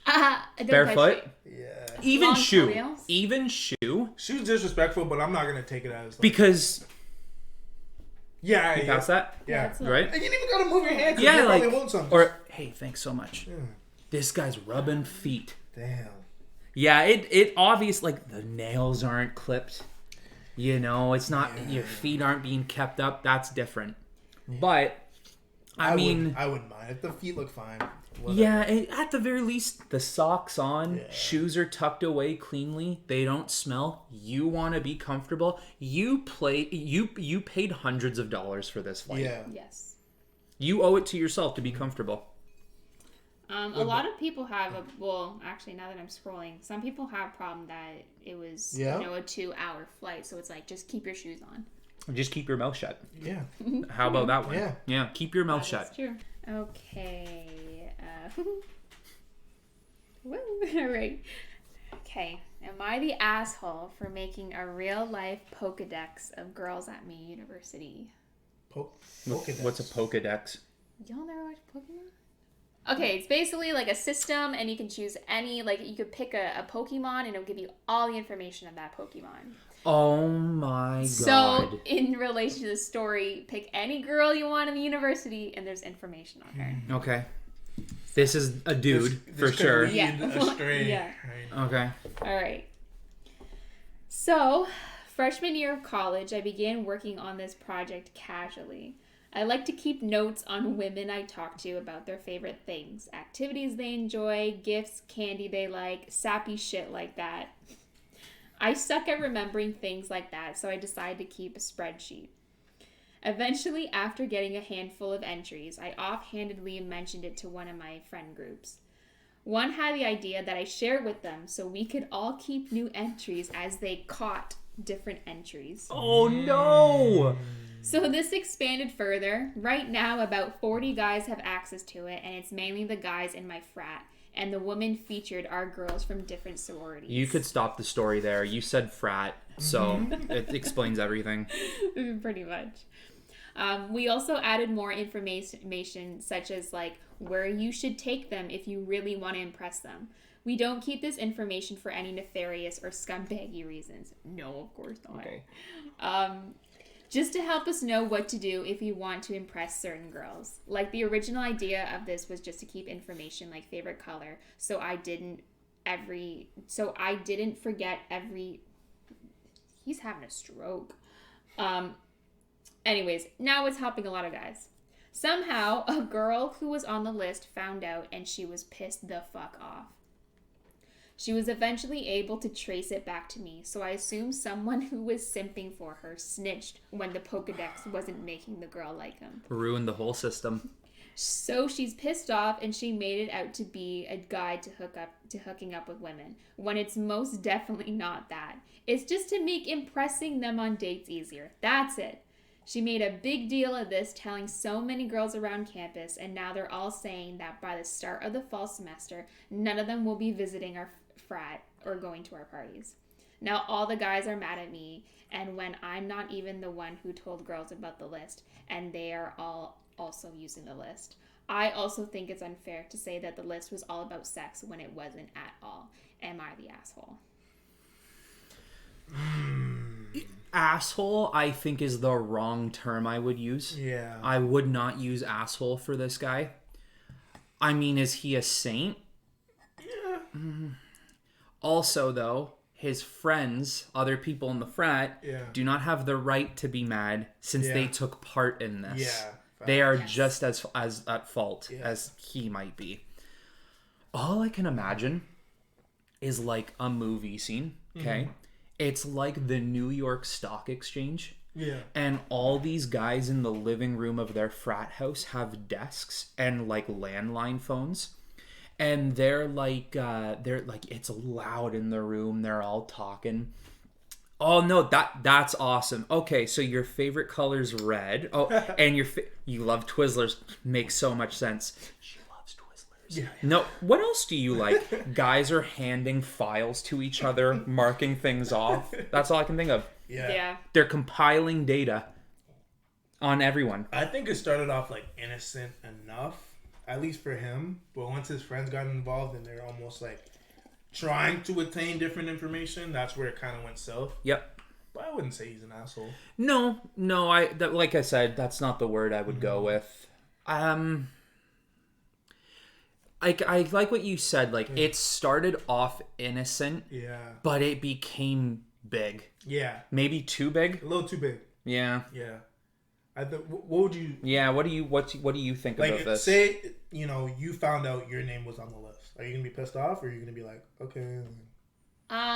Don't Barefoot? touch it. Yeah. Even Long shoe. toenails? Even shoe. She was disrespectful, but I'm not going to take it as... Like, Because... yeah. Can you pass that? Yeah. That's not- Right? And you didn't even got to move your hand. 'Cause Yeah, you like... probably want something. Or, hey, thanks so much. Yeah. This guy's rubbing feet. Damn. Yeah, it obvious, like, the nails aren't clipped. It's not... Your feet aren't being kept up. That's different. But... I mean, I wouldn't mind if the feet look fine. Whatever. yeah, at the very least, the socks on, shoes are tucked away cleanly. They don't smell. You want to be comfortable. You paid hundreds of dollars for this flight. Yeah. Yes. You owe it to yourself to be comfortable. A lot of people have actually, now that I'm scrolling, some people have a problem that it was, a 2-hour flight. So it's like, just keep your shoes on. Just keep your mouth shut. Yeah. How about that one? Yeah. Keep your mouth shut. That's true. Okay. Woo. All right. Okay. Am I the asshole for making a real-life Pokedex of girls at my university? Pokedex. What's a Pokedex? Y'all never watched Pokemon? Okay, it's basically like a system, and you can choose any, like, you could pick a Pokemon, and it'll give you all the information of that Pokemon. Oh my god. So, in relation to the story, pick any girl you want in the university, and there's information on her. Okay. This is a dude, for sure. Yeah. Astray. Yeah. Okay. All right. So, freshman year of college, I began working on this project casually. I like to keep notes on women I talk to about their favorite things, activities they enjoy, gifts, candy they like, sappy shit like that. I suck at remembering things like that, so I decided to keep a spreadsheet. Eventually, after getting a handful of entries, I offhandedly mentioned it to one of my friend groups. One had the idea that I share with them so we could all keep new entries as they caught different entries. Oh no! So this expanded further. Right now, about 40 guys have access to it, and it's mainly the guys in my frat. And the women featured are girls from different sororities. You could stop the story there. You said frat, so it explains everything. Pretty much. We also added more information, such as like where you should take them if you really want to impress them. We don't keep this information for any nefarious or scumbaggy reasons. No, of course not. Okay. Just to help us know what to do if you want to impress certain girls. Like, the original idea of this was just to keep information like favorite color, so I didn't forget every. He's having a stroke. Anyways, now it's helping a lot of guys. Somehow, a girl who was on the list found out, and she was pissed the fuck off. She was eventually able to trace it back to me, so I assume someone who was simping for her snitched when the Pokedex wasn't making the girl like him. Ruined the whole system. So she's pissed off, and she made it out to be a guide to hooking up with women, when it's most definitely not that. It's just to make impressing them on dates easier. That's it. She made a big deal of this, telling so many girls around campus, and now they're all saying that by the start of the fall semester, none of them will be visiting our frat or going to our parties. Now all the guys are mad at me, and when I'm not even the one who told girls about the list, and they are all also using the list. I also think it's unfair to say that the list was all about sex when it wasn't at all. Am I the asshole? Asshole, I think, is the wrong term I would use. Yeah. I would not use asshole for this guy. I mean, is he a saint? Yeah. Also, though, his friends, other people in the frat, Yeah. do not have the right to be mad since Yeah. they took part in this. Yeah. They are Yes. just as at fault Yeah. as he might be. All I can imagine is like a movie scene, okay? Mm-hmm. It's like the New York Stock Exchange. Yeah. And all these guys in the living room of their frat house have desks and like landline phones. And they're like it's loud in the room. They're all talking. Oh no, that's awesome. Okay, so your favorite color's red. Oh, and you love Twizzlers. Makes so much sense. She loves Twizzlers. Yeah. No, what else do you like? Guys are handing files to each other, marking things off. That's all I can think of. Yeah. They're compiling data on everyone. I think it started off like innocent enough, at least for him. But once his friends got involved and they're almost like trying to attain different information, that's where it kind of went south. Yep. But I wouldn't say he's an asshole. No, like I said, that's not the word I would go with. I like what you said. Like, it started off innocent, Yeah. but it became big. Yeah. Maybe too big. A little too big. Yeah. Yeah. What would you Yeah. What do you think like? about this? Say you found out your name was on the list. Are you gonna be pissed off, or are you gonna be like, okay?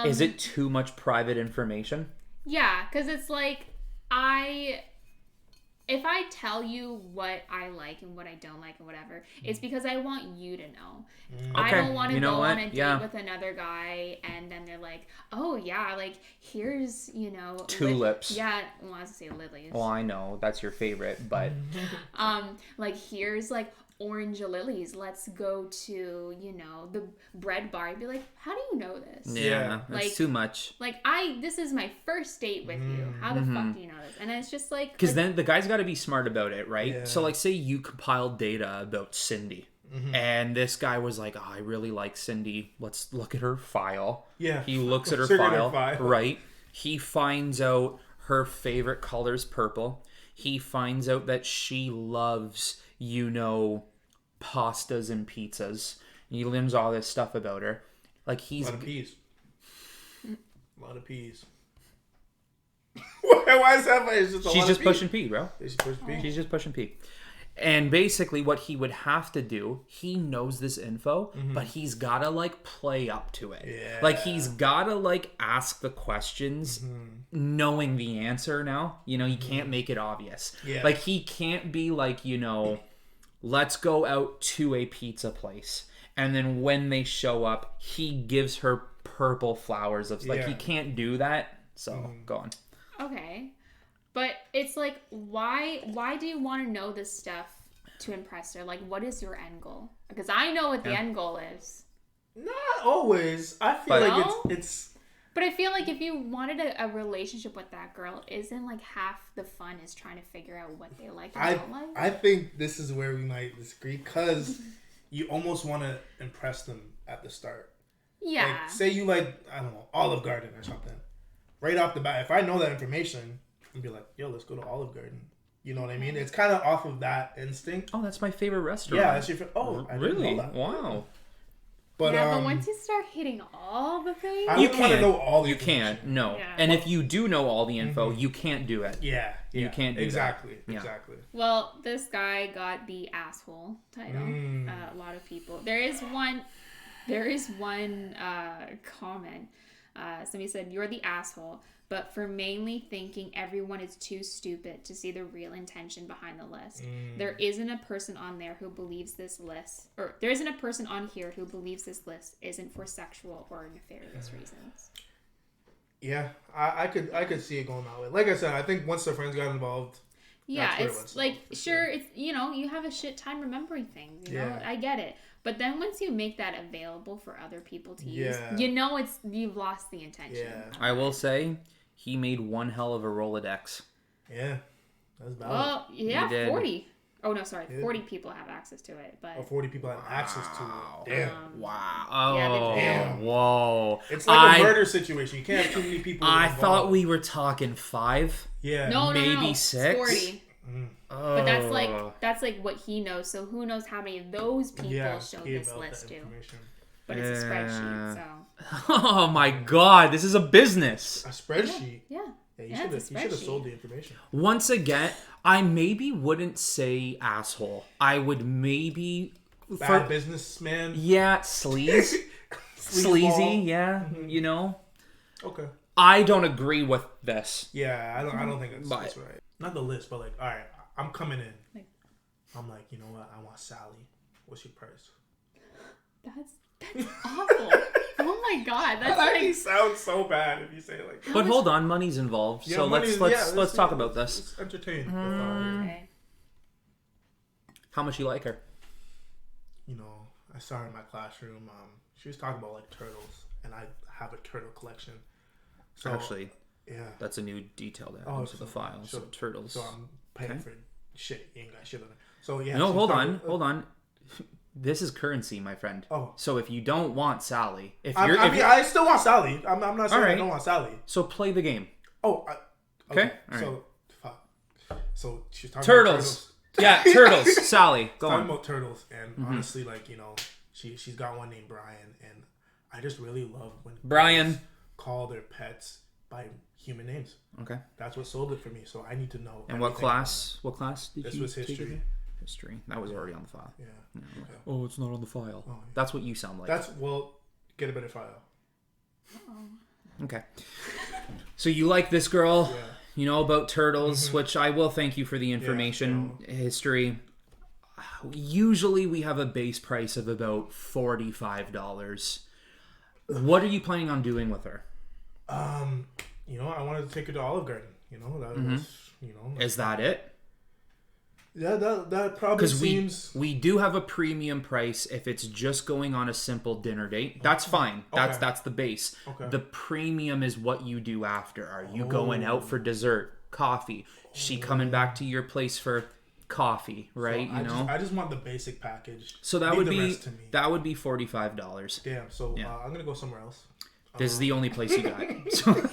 Is it too much private information? Yeah, because it's like, if I tell you what I like and what I don't like and whatever, it's because I want you to know. I Okay, don't want to you know go what? on a date Yeah. with another guy and then they're like, oh yeah, like here's, Tulips. yeah, well, I was gonna say lilies. Well, I know that's your favorite, but Like here's like orange lilies. Let's go to, the bread bar. I'd be like, how do you know this? yeah, that's Like- too much. Like this is my first date with you. How the fuck do you know this? And it's just like, Because then the guy's got to be smart about it, right? Yeah. So, like, say you compiled data about Cindy, And this guy was like, oh, I really like Cindy. Let's look at her file. Yeah. He looks at her file. Right. He finds out her favorite color's purple. He finds out that she loves, pastas and pizzas. He learns all this stuff about her. Like, he's... A lot of peas. A lot of peas. Why is that? It's just She's just pushing P, bro. She's pushing P. She's just pushing P. And basically what he would have to do, he knows this info, but he's got to, like, play up to it. Yeah. Like, he's got to, like, ask the questions knowing the answer now. You can't make it obvious. Yeah. Like, he can't be like, let's go out to a pizza place. And then when they show up, he gives her purple flowers. Like, he can't do that. So, go on. Okay. But it's like, why do you want to know this stuff to impress her? Like, what is your end goal? Because I know what the end goal is. Not always. I feel like it's... But I feel like if you wanted a relationship with that girl, isn't like half the fun is trying to figure out what they like and don't like? I think this is where we might disagree, because you almost want to impress them at the start. Yeah. Like, say you like, I don't know, Olive Garden or something. Right off the bat, if I know that information... and be like, yo, let's go to Olive Garden. You know what I mean? It's kind of off of that instinct. Oh, that's my favorite restaurant. Yeah, that's your I really? didn't know that. Wow. But once you start hitting all the things, you can't know all the information. You can't. No. Yeah. And if you do know all the info, you can't do it. Yeah. You can't do exactly. that. Exactly. Well, this guy got the asshole title. A lot of people. There is one comment. Somebody said, "You're the asshole, but for mainly thinking everyone is too stupid to see the real intention behind the list. There isn't a person on there who believes this list, or there isn't a person on here who believes this list isn't for sexual or nefarious reasons." Yeah, I could see it going that way. Like I said, I think once their friends got involved. Yeah, it's like, sure, it's, you have a shit time remembering things, you know, I get it. But then once you make that available for other people to use, you've lost the intention. Yeah. I will say, he made one hell of a Rolodex. Yeah, that's valid. Well, yeah, 40. Oh, no, sorry. 40 people have access to it. But 40 people have access to it. Damn. Wow. Oh, damn. Whoa. It's like a murder situation. You can't have too many people I involved. thought we were talking 5. Yeah. No, maybe 6. 40. Oh. But that's like what he knows. So who knows how many of those people show this list to. But it's a spreadsheet, so. Oh my god, this is a business. A spreadsheet? Yeah. You should have sold the information. Once again, I maybe wouldn't say asshole. I would maybe... Bad businessman? Yeah, sleaze. Sleazy, yeah, Okay. I don't agree with this. Yeah, I don't think that's right. Not the list, but like, all right, I'm coming in. I'm like, you know what? I want Sally. What's your price? That's awful. Oh my god, that's like sounds so bad if you say it like that. But hold on, money's involved. So let's talk about this. Let's entertain. Okay. How much you like her? I saw her in my classroom. She was talking about like turtles, and I have a turtle collection. So, actually, yeah, that's a new detail to add to the file. So turtles. So I'm paying for shit. You ain't got shit on it. So yeah. No, hold on. This is currency, my friend. Oh. So if you don't want Sally, I still want Sally. I'm not saying I don't want Sally. So play the game. Oh. Okay. So, fuck. So she's talking turtles. about turtles. Yeah, turtles. Sally, go on. Talking about turtles, and honestly, like she's got one named Brian, and I just really love when Brian call their pets by human names. Okay. That's what sold it for me. So I need to know. And what class? What class did this you? This was history. History. That was already on the file. Yeah. Okay. Oh, it's not on the file. Oh, yeah. That's what you sound like. Get a better file. Okay. So you like this girl? Yeah. You know about turtles, which I will thank you for the information. History. Usually we have a base price of about $45. What are you planning on doing with her? I wanted to take her to Olive Garden. That was, Is that it? Yeah, that probably seems... we do have a premium price if it's just going on a simple dinner date. That's fine. That's the base. Okay. The premium is what you do after. Are you going out for dessert, coffee? She coming back to your place for coffee, right? So I just want the basic package. So that would be $45. Damn. So I'm gonna go somewhere else. This is the only place you got. So.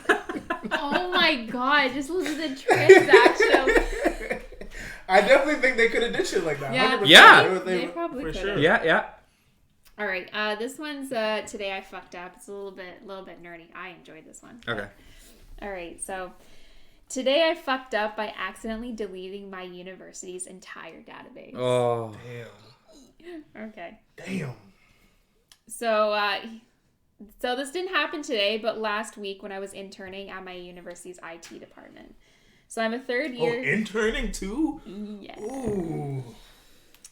Oh my god! Just listen to the transaction. I definitely think they could have did shit like that. Yeah, 100%. Yeah. They probably for could. sure. Yeah. All right. This one's today I fucked up. It's a little bit nerdy. I enjoyed this one. Okay. All right. So today I fucked up by accidentally deleting my university's entire database. Oh. Damn. Okay. Damn. So this didn't happen today, but last week when I was interning at my university's IT department. So I'm a third year. Oh, interning too? Yeah. Ooh.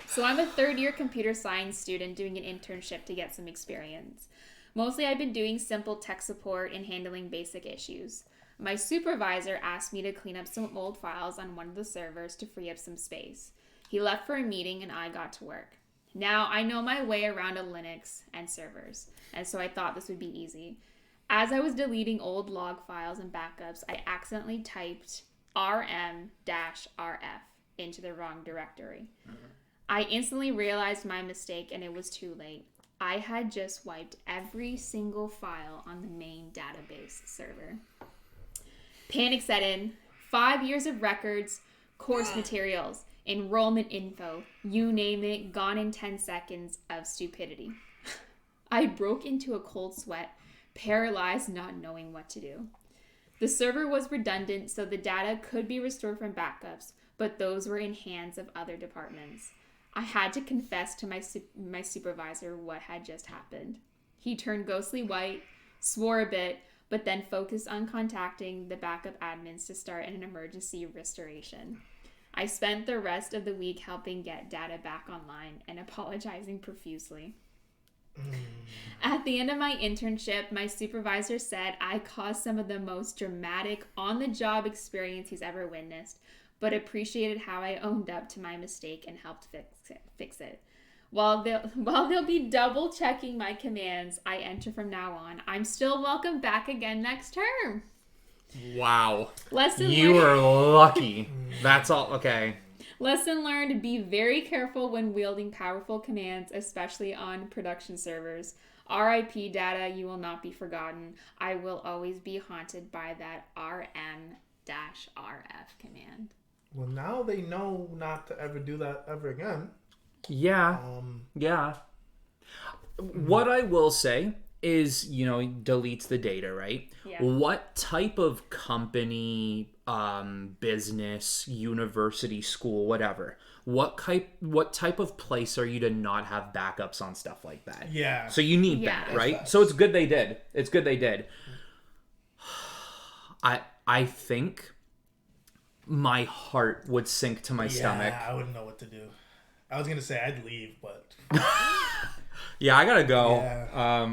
So I'm a third year computer science student doing an internship to get some experience. Mostly I've been doing simple tech support and handling basic issues. My supervisor asked me to clean up some old files on one of the servers to free up some space. He left for a meeting and I got to work. Now I know my way around a Linux and servers, and so I thought this would be easy. As I was deleting old log files and backups, I accidentally typed rm-rf into the wrong directory. I instantly realized my mistake and it was too late. I had just wiped every single file on the main database server. Panic set in. 5 years of records, course materials, enrollment info, you name it, gone in 10 seconds of stupidity. I broke into a cold sweat, paralyzed, not knowing what to do. The server was redundant, so the data could be restored from backups, but those were in hands of other departments. I had to confess to my supervisor what had just happened. He turned ghostly white, swore a bit, but then focused on contacting the backup admins to start an emergency restoration. I spent the rest of the week helping get data back online and apologizing profusely. At the end of my internship, my supervisor said I caused some of the most dramatic on-the-job experience he's ever witnessed, but appreciated how I owned up to my mistake and helped fix it. While they'll be double-checking my commands I enter from now on, I'm still welcome back again next term. Wow. Lesson you learned. are lucky. That's all. Okay. Lesson learned, be very careful when wielding powerful commands, especially on production servers. RIP data, you will not be forgotten. I will always be haunted by that rm-rf command. Well, now they know not to ever do that ever again. Yeah. Yeah. What I will say is, deletes the data, right? Yeah. What type of company, business, university, school, whatever, what type of place are you to not have backups on stuff like that? Yeah. So you need that, right? So it's good they did. I think my heart would sink to my stomach. Yeah, I wouldn't know what to do. I was going to say I'd leave, but... Yeah, I gotta go. Yeah.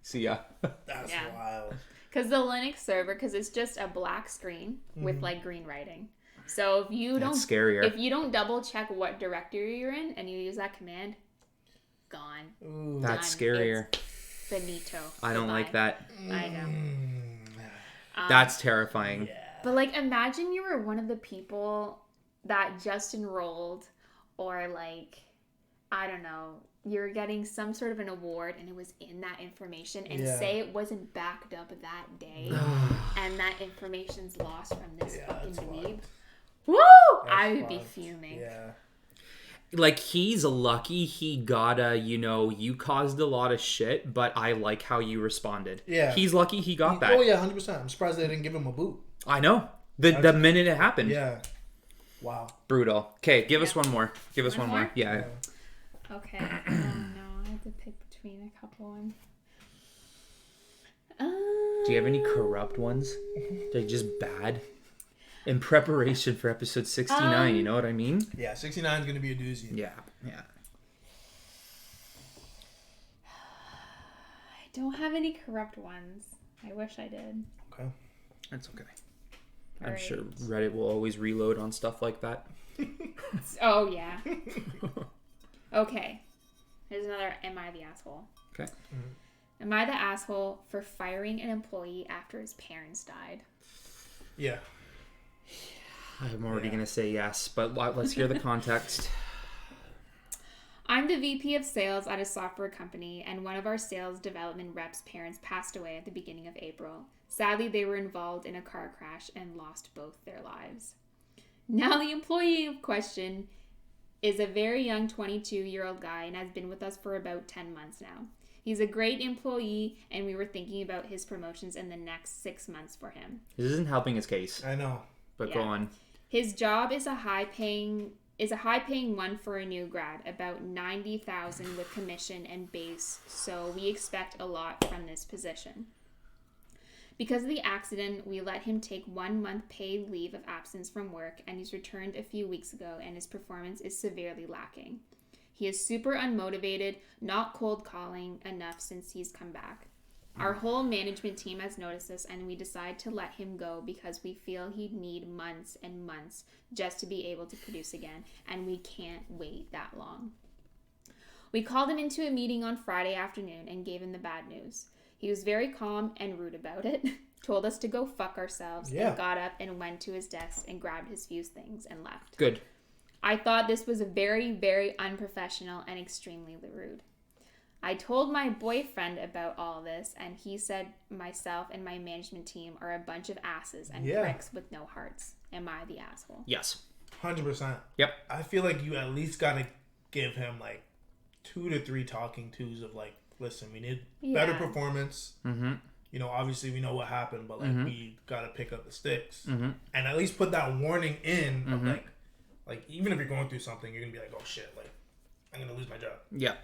See ya. That's wild. Because the Linux server, because it's just a black screen with like green writing. So if you don't double check what directory you're in and you use that command, gone. Ooh. That's done. scarier. It's finito. I don't like that. I know. That's terrifying. Yeah. But like, imagine you were one of the people that just enrolled, or like, I don't know, you're getting some sort of an award and it was in that information, and say it wasn't backed up that day and that information's lost from this fucking dweeb. Woo! I would be fuming. Yeah. Like, he's lucky he got you caused a lot of shit, but I like how you responded. Yeah. He's lucky he got that. Oh, yeah, 100%. I'm surprised they didn't give him a boot. I know. The minute it happened. Yeah. Wow. Brutal. Okay, give us one more. Give us one more. Yeah. Okay. Oh no, I have to pick between a couple ones. Do you have any corrupt ones? They're just bad? In preparation for episode 69, you know what I mean? Yeah, 69 is going to be a doozy. Yeah. I don't have any corrupt ones. I wish I did. Okay. That's okay. I'm sure Reddit will always reload on stuff like that. Oh, yeah. Okay. Here's another Am I the Asshole? Okay. Mm-hmm. Am I the asshole for firing an employee after his parents died? Yeah. I'm already going to say yes, but let's hear the context. I'm the VP of sales at a software company, and one of our sales development reps' parents passed away at the beginning of April. Sadly, they were involved in a car crash and lost both their lives. Now, the employee in question is a very young 22-year-old guy and has been with us for about 10 months now. He's a great employee, and we were thinking about his promotions in the next 6 months for him. This isn't helping his case. I know. But go on. His job is a high-paying one for a new grad, about $90,000 with commission and base, so we expect a lot from this position. Because of the accident, we let him take 1 month paid leave of absence from work, and he's returned a few weeks ago, and his performance is severely lacking. He is super unmotivated, not cold calling enough since he's come back. Our whole management team has noticed this, and we decided to let him go because we feel he'd need months and months just to be able to produce again, and we can't wait that long. We called him into a meeting on Friday afternoon and gave him the bad news. He was very calm and rude about it, told us to go fuck ourselves, and got up and went to his desk and grabbed his few things and left. Good. I thought this was very, very unprofessional and extremely rude. I told my boyfriend about all this, and he said myself and my management team are a bunch of asses and pricks with no hearts. Am I the asshole? Yes. 100%. Yep. I feel like you at least got to give him like 2 to 3 talking tos of like, listen, we need better performance. Mm-hmm. You know, obviously we know what happened, but like we got to pick up the sticks. And at least put that warning in of like even if you're going through something, you're going to be like, oh shit, like I'm going to lose my job. Yeah.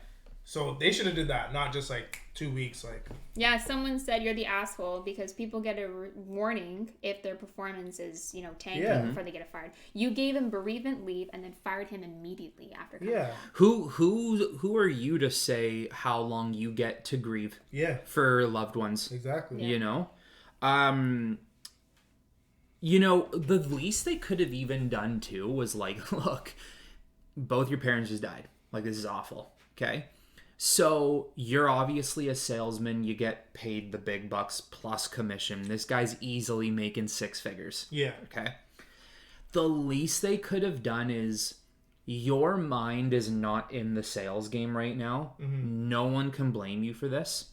So they should have did that, not just like 2 weeks. Like, yeah, someone said you're the asshole because people get a warning if their performance is, tanking before they get fired. You gave him bereavement leave and then fired him immediately after coming home. Who are you to say how long you get to grieve? For loved ones. Exactly. The least they could have even done too was like, look, both your parents just died. Like, this is awful. Okay. So you're obviously a salesman. You get paid the big bucks plus commission. This guy's easily making 6 figures. Yeah. Okay. The least they could have done is your mind is not in the sales game right now. No one can blame you for this.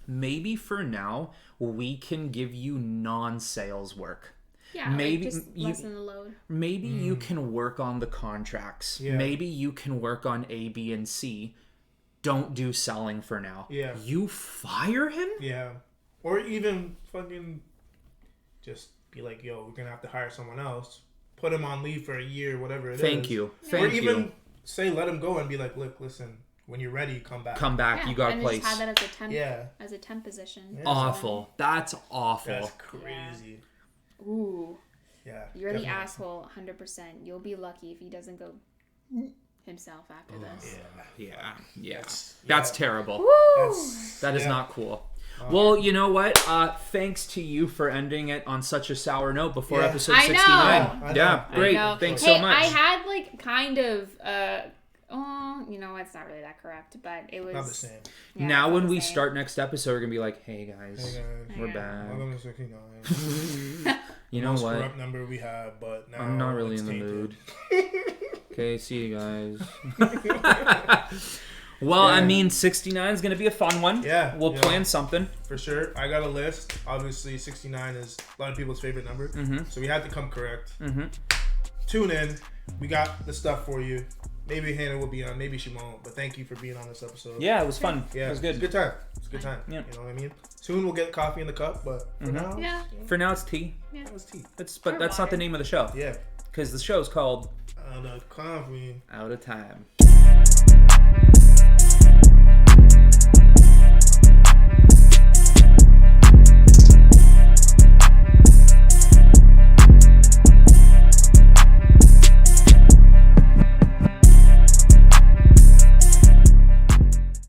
Maybe for now, we can give you non-sales work. Yeah, maybe like just lessen the load. Maybe you can work on the contracts. Yeah. Maybe you can work on A, B, and C. Don't do selling for now. Yeah. You fire him? Yeah. Or even fucking just be like, yo, we're going to have to hire someone else. Put him on leave for a year, whatever it is. Thank you. Or even say, let him go and be like, look, listen, when you're ready, come back. Come back. You got a place. Just have that as a temp. As a temp position. Yeah. Awful. That's awful. That's crazy. Yeah. Ooh. Yeah. You're the asshole, 100%. You'll be lucky if he doesn't go himself after this. Yeah. That's terrible. That is not cool. Well, you know what? Thanks to you for ending it on such a sour note before episode 69. I know. Great. Thanks so much. I had like kind of it's not really that correct, but it was not the same. Yeah, now when we start next episode, we're gonna be like, hey guys, we're back. Welcome to 69. You know what? Corrupt number we have, but now I'm not really in the tainted. mood. Okay, see you guys. Well, I mean, 69 is going to be a fun one. Yeah. We'll plan something. For sure. I got a list. Obviously, 69 is a lot of people's favorite number. So we had to come correct. Tune in. We got the stuff for you. Maybe Hannah will be on. Maybe she won't. But thank you for being on this episode. Yeah, it was fun. Yeah, it was good. It's a good time. It's a good time. Yeah. You know what I mean? Soon we'll get coffee in the cup, but for now. Yeah. For now, it's tea. Yeah. It's tea. But that's not the name of the show. Yeah. Because the show's called Out of Coffee. Out of Time.